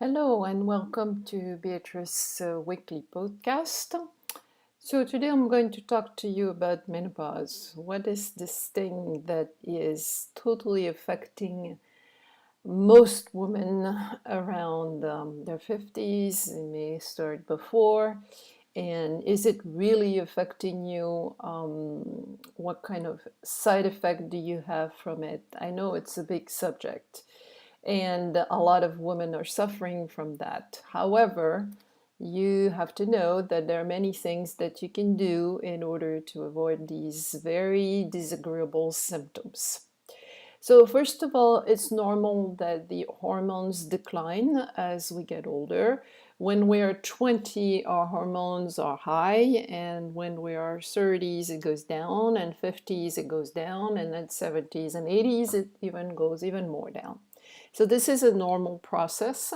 Hello and welcome to Beatrice's weekly podcast. So, today I'm going to talk to you about menopause. What is this thing that is totally affecting most women around their 50s? It may start before. And is it really affecting you? What kind of side effect do you have from it? I know it's a big subject and a lot of women are suffering from that. However, you have to know that there are many things that you can do in order to avoid these very disagreeable symptoms. So, first of all, it's normal that the hormones decline as we get older. When we are 20, our hormones are high, and when we are 30s, it goes down, and 50s, it goes down, and then 70s and 80s, it even goes even more down. So this is a normal process.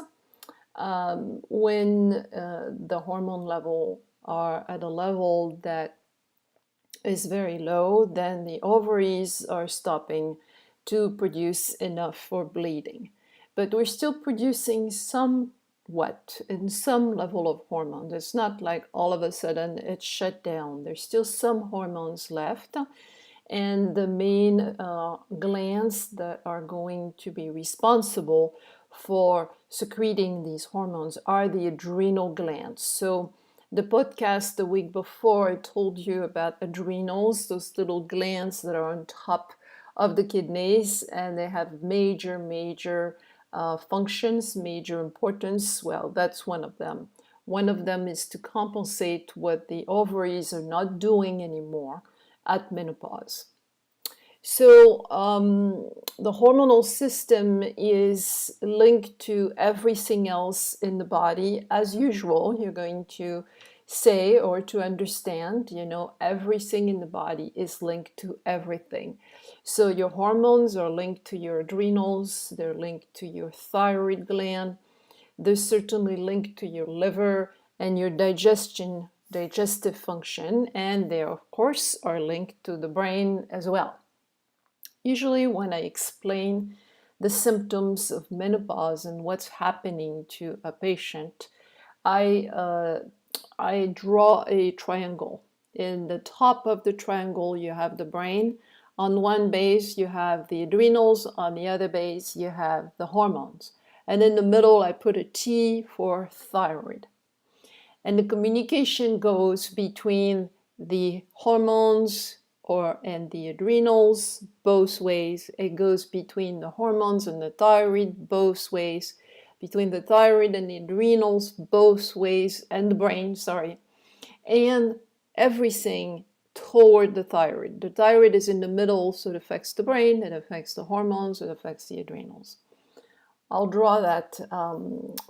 When the hormone level are at a level that is very low, then the ovaries are stopping to produce enough for bleeding. But we're still producing somewhat in some level of hormones. It's not like all of a sudden it's shut down. There's still some hormones left. And the main glands that are going to be responsible for secreting these hormones are the adrenal glands. So the podcast the week before, I told you about adrenals, those little glands that are on top of the kidneys, and they have major functions, major importance. Well, that's one of them. One of them is to compensate what the ovaries are not doing anymore at menopause. So the hormonal system is linked to everything else in the body. As usual, you're going to say or to understand, everything in the body is linked to everything. So your hormones are linked to your adrenals, they're linked to your thyroid gland, they're certainly linked to your liver and your digestive function, and they of course are linked to the brain as well. Usually when I explain the symptoms of menopause and what's happening to a patient, I draw a triangle. In the top of the triangle, you have the brain. On one base, you have the adrenals. On the other base, you have the hormones. And in the middle, I put a T for thyroid. And the communication goes between the hormones and the adrenals both ways. It goes between the hormones and the thyroid both ways, between the thyroid and the adrenals both ways, and the brain, and everything toward the thyroid. The thyroid is in the middle, so it affects the brain, it affects the hormones, it affects the adrenals. I'll draw that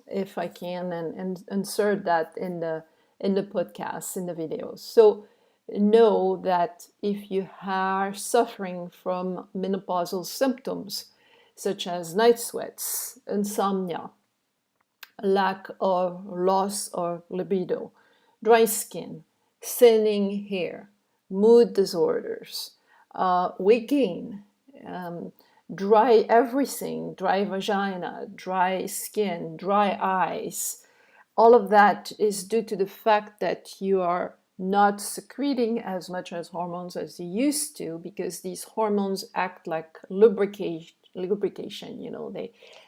if I can and insert that in the podcast, in the videos. So know that if you are suffering from menopausal symptoms such as night sweats, insomnia, lack of loss of libido, dry skin, thinning hair, mood disorders, weight gain, dry everything, dry vagina, dry skin, dry eyes, all of that is due to the fact that you are not secreting as much as hormones as you used to, because these hormones act like lubrication.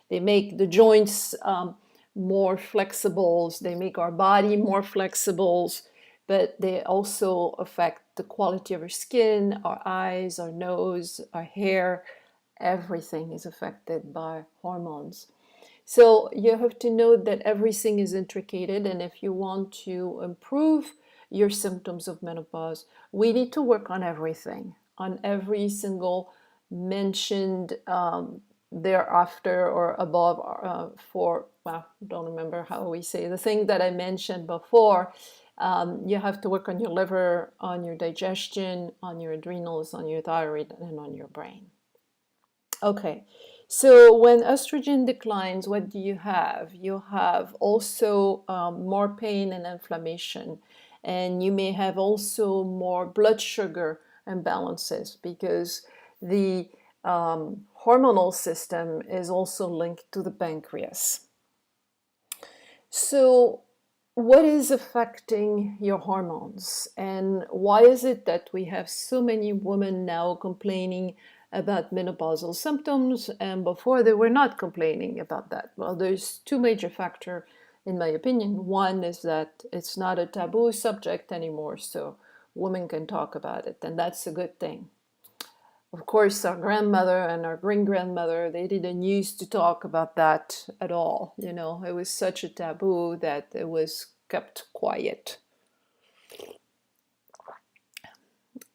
They make the joints more flexible, they make our body more flexible, but they also affect the quality of our skin, our eyes, our nose, our hair. Everything is affected by hormones. So you have to know that everything is intricated, and if you want to improve your symptoms of menopause, we need to work on everything, on every single mentioned thereafter or above don't remember how we say the thing that I mentioned before. You have to work on your liver, on your digestion, on your adrenals, on your thyroid, and on your brain. Okay, so when estrogen declines, what do you have? You have also more pain and inflammation, and you may have also more blood sugar imbalances because the hormonal system is also linked to the pancreas. So, what is affecting your hormones, and why is it that we have so many women now complaining about menopausal symptoms, and before they were not complaining about that? Well, there's two major factors, in my opinion. One is that it's not a taboo subject anymore, so women can talk about it, and that's a good thing. Of course, our grandmother and our great grandmother, they didn't used to talk about that at all. You know, it was such a taboo that it was kept quiet.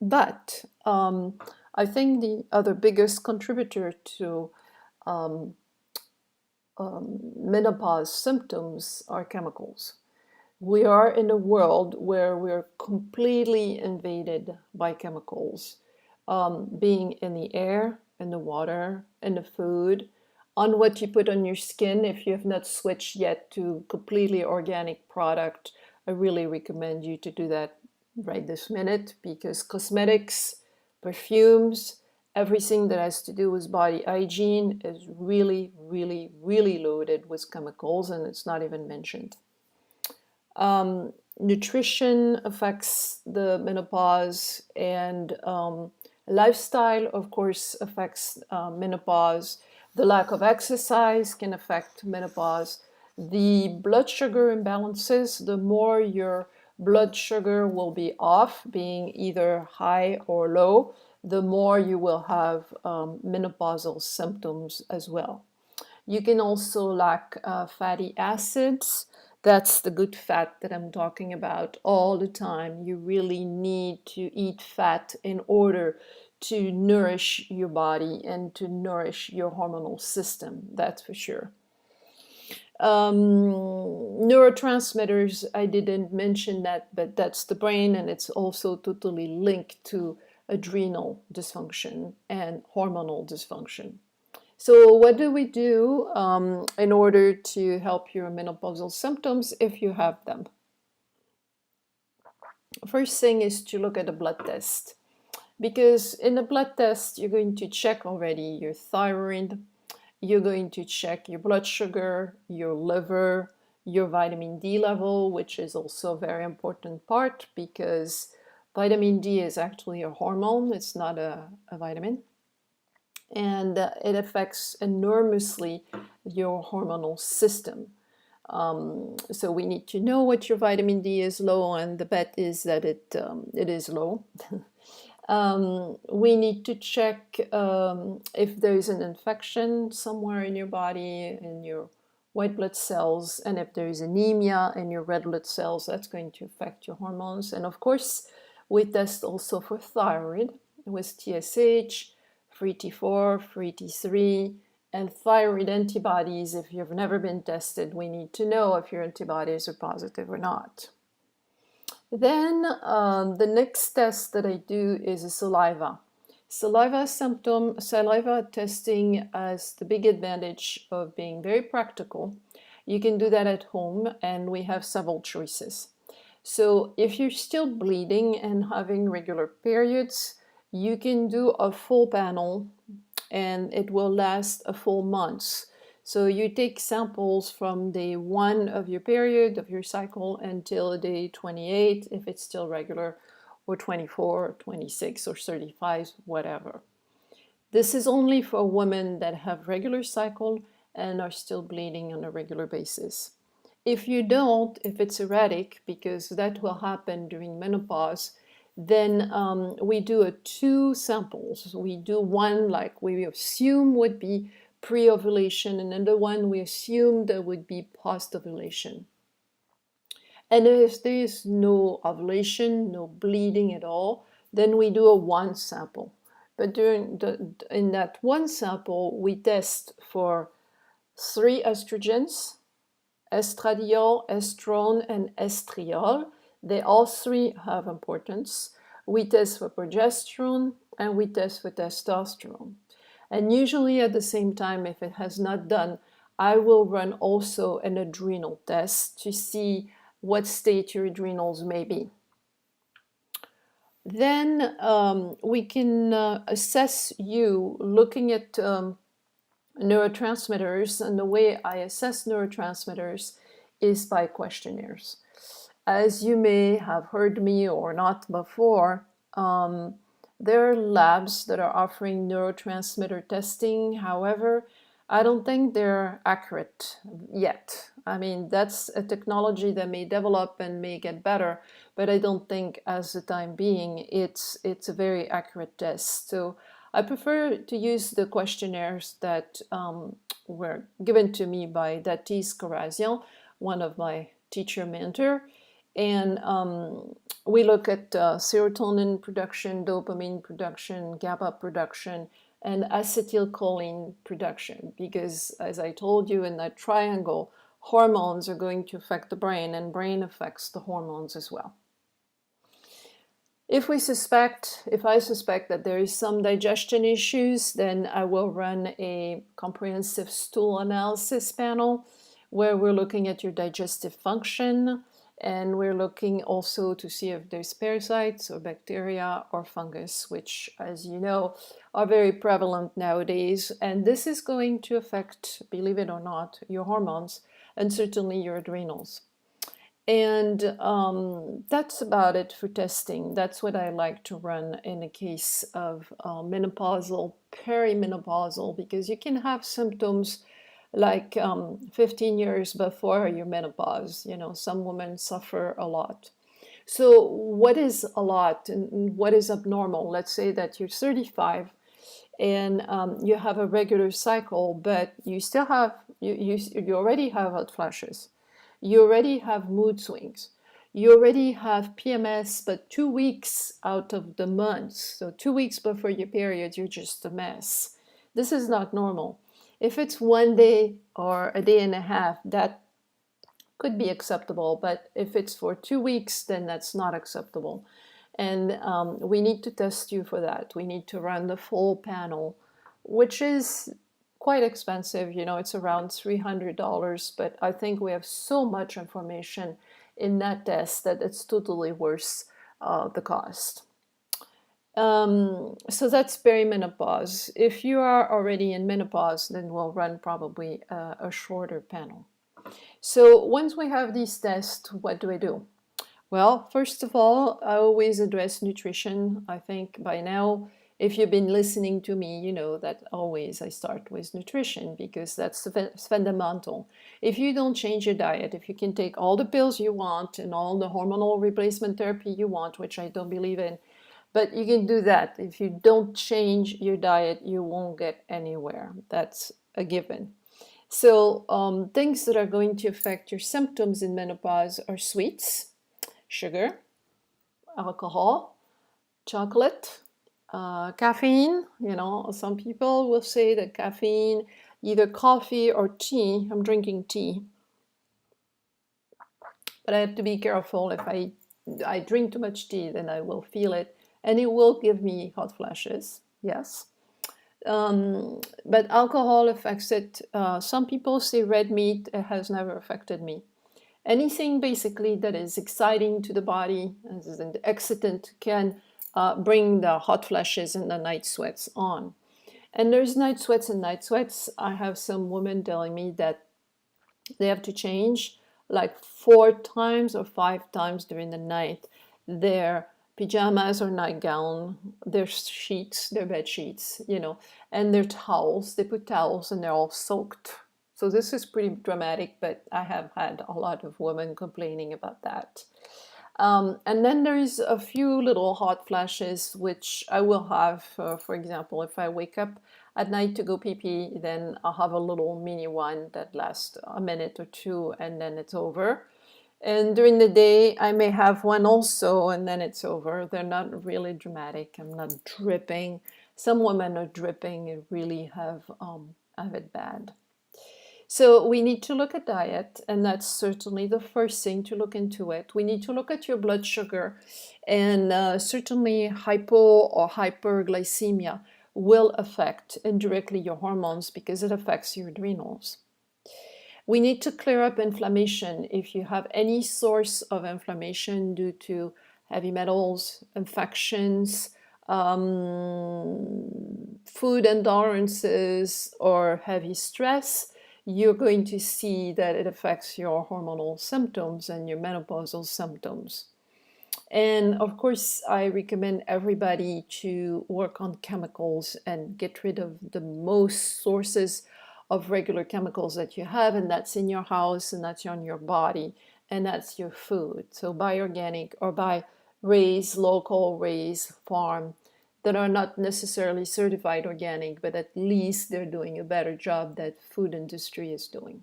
But I think the other biggest contributor to um, menopause symptoms are chemicals. We are in a world where we're completely invaded by chemicals, being in the air, in the water, in the food, on what you put on your skin. If you have not switched yet to completely organic product, I really recommend you to do that right this minute, because cosmetics, perfumes, everything that has to do with body hygiene is really, really, really loaded with chemicals, and it's not even mentioned. Nutrition affects the menopause, and lifestyle, of course, affects menopause. The lack of exercise can affect menopause. The blood sugar imbalances, the more your blood sugar will be off, being either high or low, the more you will have menopausal symptoms as well. You can also lack fatty acids. That's the good fat that I'm talking about all the time. You really need to eat fat in order to nourish your body and to nourish your hormonal system, that's for sure. Neurotransmitters, I didn't mention that, but that's the brain, and it's also totally linked to adrenal dysfunction and hormonal dysfunction. So, what do we do in order to help your menopausal symptoms if you have them? First thing is to look at a blood test, because in a blood test, you're going to check already your thyroid, you're going to check your blood sugar, your liver, your vitamin D level, which is also a very important part because vitamin D is actually a hormone, it's not a vitamin. And it affects enormously your hormonal system. So we need to know what your vitamin D is low, and the bet is that it is low. We need to check if there is an infection somewhere in your body, in your white blood cells, and if there is anemia in your red blood cells, that's going to affect your hormones. And of course, we test also for thyroid with TSH, free T4, free T3, and thyroid antibodies. If you've never been tested, we need to know if your antibodies are positive or not. Then the next test that I do is a saliva. Saliva testing has the big advantage of being very practical. You can do that at home, and we have several choices. So if you're still bleeding and having regular periods, you can do a full panel, and it will last a full month. So you take samples from day 1 of your period, of your cycle, until day 28, if it's still regular, or 24, or 26, or 35, whatever. This is only for women that have regular cycle and are still bleeding on a regular basis. If you don't, if it's erratic, because that will happen during menopause, then we do 2 samples. We do one like we assume would be pre-ovulation, and another one we assume that would be post-ovulation. And if there is no ovulation, no bleeding at all, then we do a 1 sample. But in that 1 sample, we test for 3 estrogens, estradiol, estrone, and estriol. They all 3 have importance. We test for progesterone and we test for testosterone. And usually at the same time, if it has not done, I will run also an adrenal test to see what state your adrenals may be. Then we can assess you looking at neurotransmitters, and the way I assess neurotransmitters is by questionnaires. As you may have heard me or not before, there are labs that are offering neurotransmitter testing. However, I don't think they're accurate yet. I mean, that's a technology that may develop and may get better, but I don't think as the time being it's a very accurate test. So I prefer to use the questionnaires that were given to me by Datis Karazian, one of my teacher mentor. And we look at serotonin production, dopamine production, GABA production, and acetylcholine production, because as I told you in that triangle, hormones are going to affect the brain, and brain affects the hormones as well. If I suspect that there is some digestion issues, then I will run a comprehensive stool analysis panel where we're looking at your digestive function, and we're looking also to see if there's parasites or bacteria or fungus, which, as you know, are very prevalent nowadays. And this is going to affect, believe it or not, your hormones and certainly your adrenals. And that's about it for testing. That's what I like to run in a case of menopausal, perimenopausal, because you can have symptoms like 15 years before your menopause. You know, some women suffer a lot. So what is a lot and what is abnormal? Let's say that you're 35 and you have a regular cycle, but you still have, you already have hot flashes. You already have mood swings. You already have PMS, but 2 weeks out of the month. So 2 weeks before your period, you're just a mess. This is not normal. If it's 1 day or a day and a half, that could be acceptable. But if it's for 2 weeks, then that's not acceptable. And we need to test you for that. We need to run the full panel, which is quite expensive. You know, it's around $300, but I think we have so much information in that test that it's totally worth the cost. So that's perimenopause. If you are already in menopause, then we'll run probably a shorter panel. So once we have these tests, what do I do? Well, first of all, I always address nutrition. I think by now, if you've been listening to me, you know that always I start with nutrition because that's fundamental. If you don't change your diet, if you can take all the pills you want and all the hormonal replacement therapy you want, which I don't believe in, but you can do that. If you don't change your diet, you won't get anywhere. That's a given. So things that are going to affect your symptoms in menopause are sweets, sugar, alcohol, chocolate, caffeine. You know, some people will say that caffeine, either coffee or tea. I'm drinking tea, but I have to be careful. If I drink too much tea, then I will feel it, and it will give me hot flashes. Yes. But alcohol affects it. Some people say red meat has never affected me. Anything basically that is exciting to the body, as an excitant, can bring the hot flashes and the night sweats on. And there's night sweats and night sweats. I have some women telling me that they have to change like 4 times or 5 times during the night their pajamas or nightgown, their sheets, their bed sheets, you know, and their towels. They put towels and they're all soaked. So this is pretty dramatic, but I have had a lot of women complaining about that. And then there's a few little hot flashes, which I will have, for example, if I wake up at night to go pee-pee, then I'll have a little mini one that lasts a minute or two, and then it's over. And during the day, I may have one also, and then it's over. They're not really dramatic. I'm not dripping. Some women are dripping and really have it bad. So we need to look at diet, and that's certainly the first thing to look into it. We need to look at your blood sugar, and certainly hypo or hyperglycemia will affect indirectly your hormones because it affects your adrenals. We need to clear up inflammation. If you have any source of inflammation due to heavy metals, infections, food intolerances, or heavy stress, you're going to see that it affects your hormonal symptoms and your menopausal symptoms. And of course, I recommend everybody to work on chemicals and get rid of the most sources of regular chemicals that you have, and that's in your house, and that's on your body, and that's your food. So buy organic or buy raised, local, raised farm that are not necessarily certified organic, but at least they're doing a better job that food industry is doing.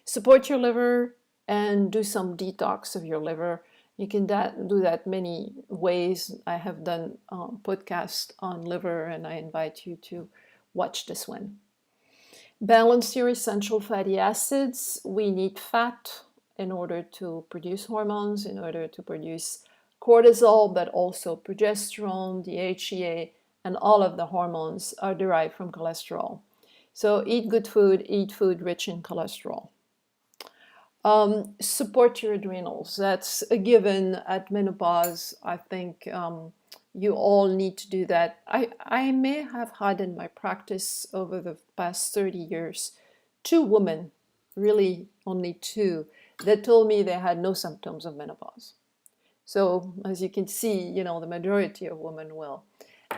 Support your liver and do some detox of your liver. You can do that many ways. I have done podcasts on liver, and I invite you to watch this one. Balance your essential fatty acids. We need fat in order to produce hormones, in order to produce cortisol, but also progesterone, DHEA, and all of the hormones are derived from cholesterol. So eat good food, eat food rich in cholesterol. Support your adrenals. That's a given at menopause. I think you all need to do that. I may have had in my practice over the past 30 years 2 women, really only 2, that told me they had no symptoms of menopause. So as you can see, the majority of women will.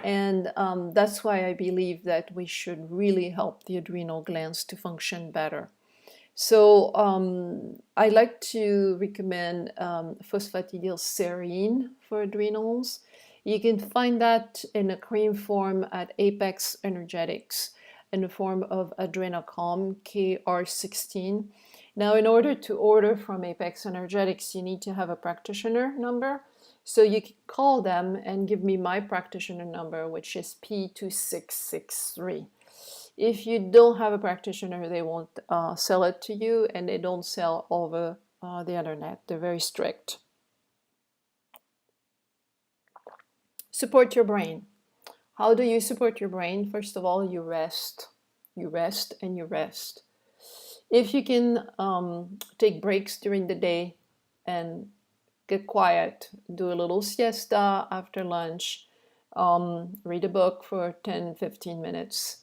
And that's why I believe that we should really help the adrenal glands to function better. So I like to recommend phosphatidylserine for adrenals. You can find that in a cream form at Apex Energetics in the form of Adrenocalm KR16. Now, in order to order from Apex Energetics, you need to have a practitioner number. So you can call them and give me my practitioner number, which is P2663. If you don't have a practitioner, they won't sell it to you, and they don't sell over the internet. They're very strict. Support your brain. How do you support your brain? First of all, you rest. You rest and you rest. If you can take breaks during the day and get quiet, do a little siesta after lunch, read a book for 10-15 minutes,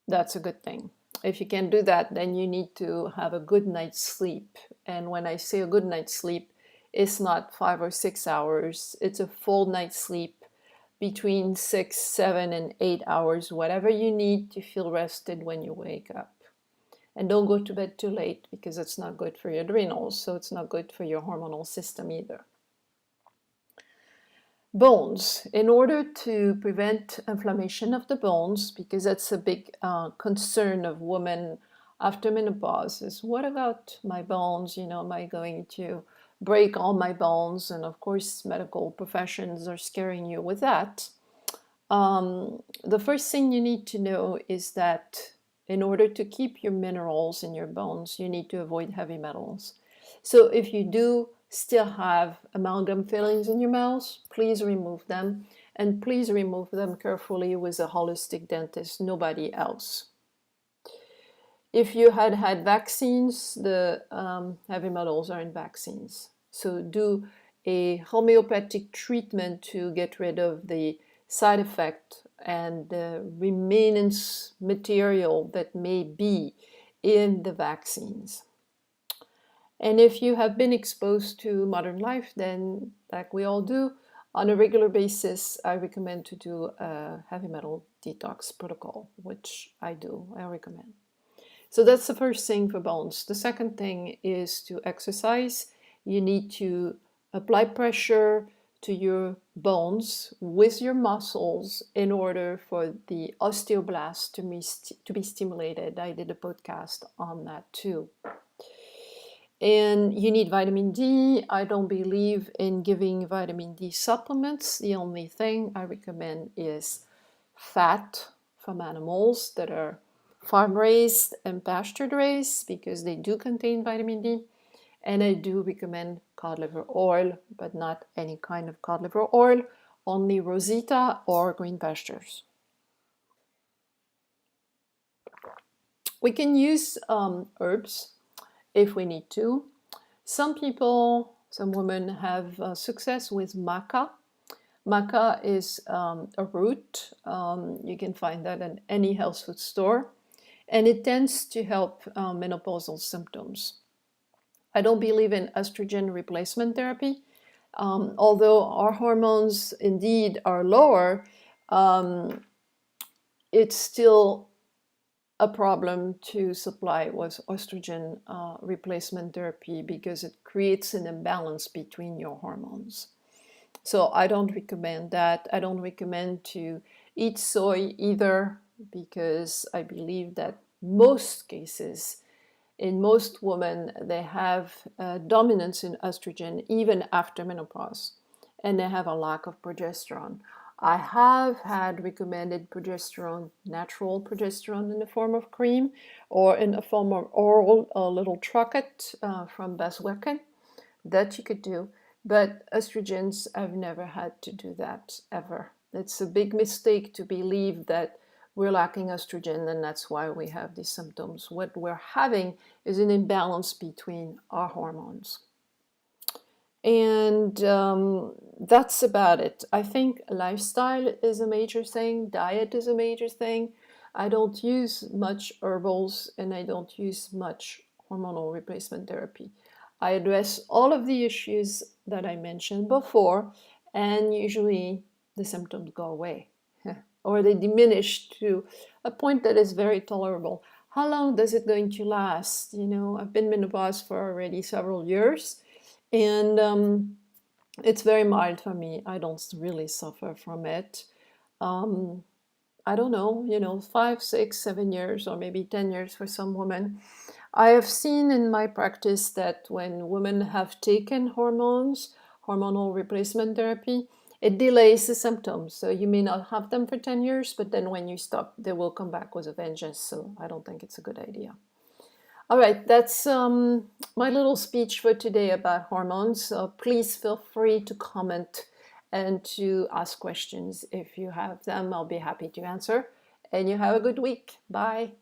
that's a good thing. If you can do that, then you need to have a good night's sleep. And when I say a good night's sleep, it's not 5 or 6 hours. It's a full night's sleep between 6, 7, and 8 hours, whatever you need to feel rested when you wake up. And don't go to bed too late, because it's not good for your adrenals, so it's not good for your hormonal system either. Bones. In order to prevent inflammation of the bones, because that's a big concern of women after menopause, is what about my bones? Am I going to break all my bones? And of course, medical professions are scaring you with that. The first thing you need to know is that in order to keep your minerals in your bones, you need to avoid heavy metals. So if you do still have amalgam fillings in your mouth, please remove them. And please remove them carefully with a holistic dentist, nobody else. If you had vaccines, the heavy metals are in vaccines. So do a homeopathic treatment to get rid of the side effect and the remnants material that may be in the vaccines. And if you have been exposed to modern life, then like we all do, on a regular basis, I recommend to do a heavy metal detox protocol, which I recommend. So that's the first thing for bones. The second thing is to exercise. You need to apply pressure to your bones with your muscles in order for the osteoblasts to be stimulated. I did a podcast on that too. And you need vitamin D. I don't believe in giving vitamin D supplements. The only thing I recommend is fat from animals that are farm raised and pastured raised, because they do contain vitamin D. And I do recommend cod liver oil, but not any kind of cod liver oil, only Rosita or green pastures. We can use herbs if we need to. Some women have success with maca. Maca is a root. You can find that in any health food store. and it tends to help menopausal symptoms. I don't believe in estrogen replacement therapy. Although our hormones indeed are lower, it's still a problem to supply with estrogen replacement therapy because it creates an imbalance between your hormones. So I don't recommend that. I don't recommend to eat soy either, because I believe that most cases, in most women, they have dominance in estrogen even after menopause, and they have a lack of progesterone. I have had recommended progesterone, natural progesterone in the form of cream or in the form of oral, a little trocket from Baswecken that you could do, but estrogens, I've never had to do that ever. It's a big mistake to believe that we're lacking estrogen and that's why we have these symptoms. What we're having is an imbalance between our hormones. And that's about it. I think lifestyle is a major thing, diet is a major thing. I don't use much herbals and I don't use much hormonal replacement therapy. I address all of the issues that I mentioned before, and usually the symptoms go away or they diminish to a point that is very tolerable. How long does it going to last? You know, I've been menopause for already several years, and it's very mild for me. I don't really suffer from it. I don't know, 5, 6, 7 years, or maybe 10 years for some women. I have seen in my practice that when women have taken hormones, hormonal replacement therapy, it delays the symptoms. So you may not have them for 10 years, but then when you stop, they will come back with a vengeance. So I don't think it's a good idea. All right, that's my little speech for today about hormones. Please feel free to comment and to ask questions if you have them. I'll be happy to answer. And you have a good week. Bye.